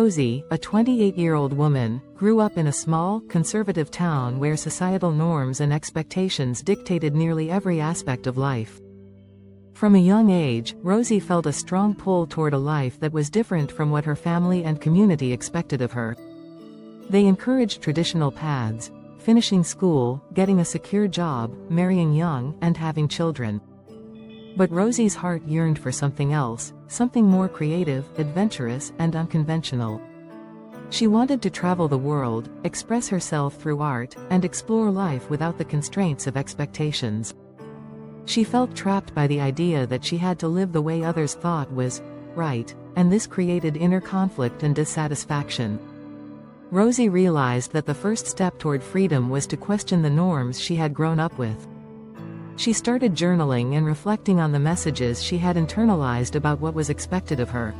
Rosie, a 28-year-old woman, grew up in a small, conservative town where societal norms and expectations dictated nearly every aspect of life. From a young age, Rosie felt a strong pull toward a life that was different from what her family and community expected of her. They encouraged traditional paths: finishing school, getting a secure job, marrying young, and having children. But Rosie's heart yearned for something else, something more creative, adventurous, and unconventional. She wanted to travel the world, express herself through art, and explore life without the constraints of expectations. She felt trapped by the idea that she had to live the way others thought was right, and this created inner conflict and dissatisfaction. Rosie realized that the first step toward freedom was to question the norms she had grown up with. She started journaling and reflecting on the messages she had internalized about what was expected of her.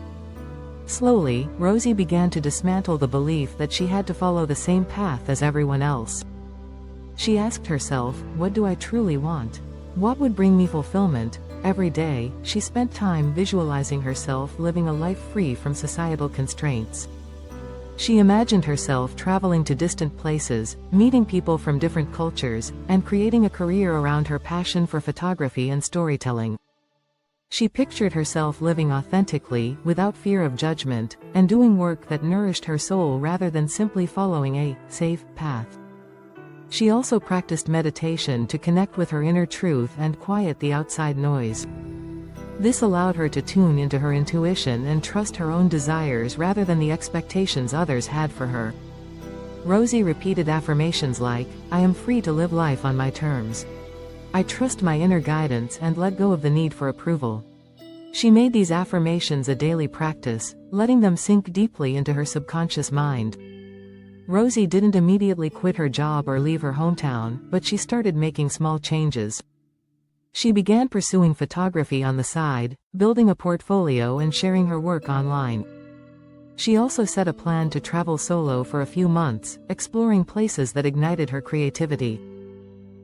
Slowly, Rosie began to dismantle the belief that she had to follow the same path as everyone else. She asked herself, what do I truly want? What would bring me fulfillment? Every day, she spent time visualizing herself living a life free from societal constraints. She imagined herself traveling to distant places, meeting people from different cultures, and creating a career around her passion for photography and storytelling. She pictured herself living authentically, without fear of judgment, and doing work that nourished her soul rather than simply following a safe path. She also practiced meditation to connect with her inner truth and quiet the outside noise. This allowed her to tune into her intuition and trust her own desires rather than the expectations others had for her. Rosie repeated affirmations like, I am free to live life on my terms. I trust my inner guidance and let go of the need for approval. She made these affirmations a daily practice, letting them sink deeply into her subconscious mind. Rosie didn't immediately quit her job or leave her hometown, but she started making small changes. She began pursuing photography on the side, building a portfolio and sharing her work online. She also set a plan to travel solo for a few months, exploring places that ignited her creativity.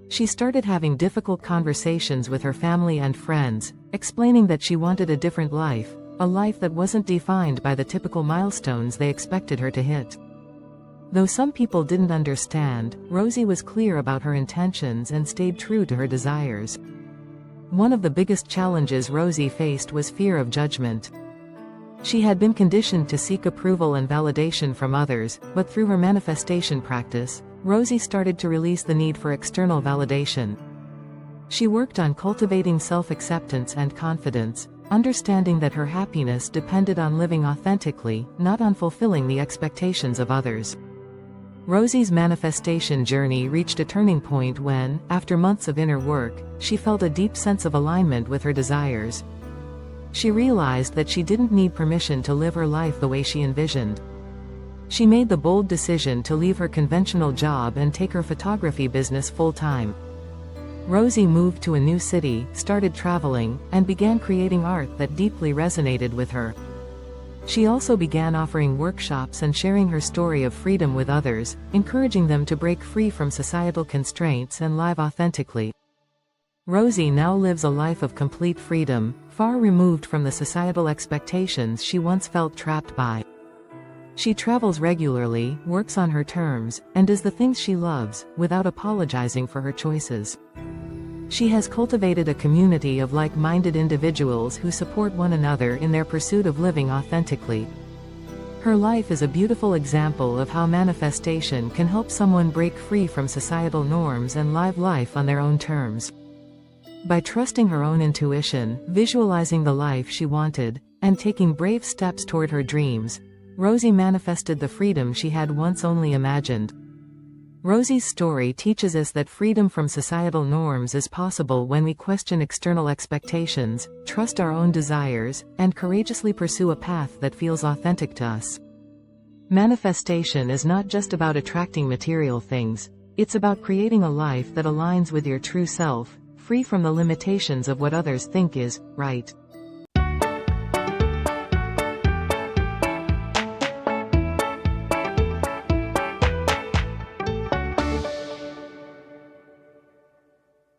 She started having difficult conversations with her family and friends, explaining that she wanted a different life, a life that wasn't defined by the typical milestones they expected her to hit. Though some people didn't understand, Rosie was clear about her intentions and stayed true to her desires. One of the biggest challenges Rosie faced was fear of judgment. She had been conditioned to seek approval and validation from others, but through her manifestation practice, Rosie started to release the need for external validation. She worked on cultivating self-acceptance and confidence, understanding that her happiness depended on living authentically, not on fulfilling the expectations of others. Rosie's manifestation journey reached a turning point when, after months of inner work, she felt a deep sense of alignment with her desires. She realized that she didn't need permission to live her life the way she envisioned. She made the bold decision to leave her conventional job and take her photography business full-time. Rosie moved to a new city, started traveling, and began creating art that deeply resonated with her. She also began offering workshops and sharing her story of freedom with others, encouraging them to break free from societal constraints and live authentically. Rosie now lives a life of complete freedom, far removed from the societal expectations she once felt trapped by. She travels regularly, works on her terms, and does the things she loves, without apologizing for her choices. She has cultivated a community of like-minded individuals who support one another in their pursuit of living authentically. Her life is a beautiful example of how manifestation can help someone break free from societal norms and live life on their own terms. By trusting her own intuition, visualizing the life she wanted, and taking brave steps toward her dreams, Rosie manifested the freedom she had once only imagined. Rosie's story teaches us that freedom from societal norms is possible when we question external expectations, trust our own desires, and courageously pursue a path that feels authentic to us. Manifestation is not just about attracting material things, it's about creating a life that aligns with your true self, free from the limitations of what others think is right.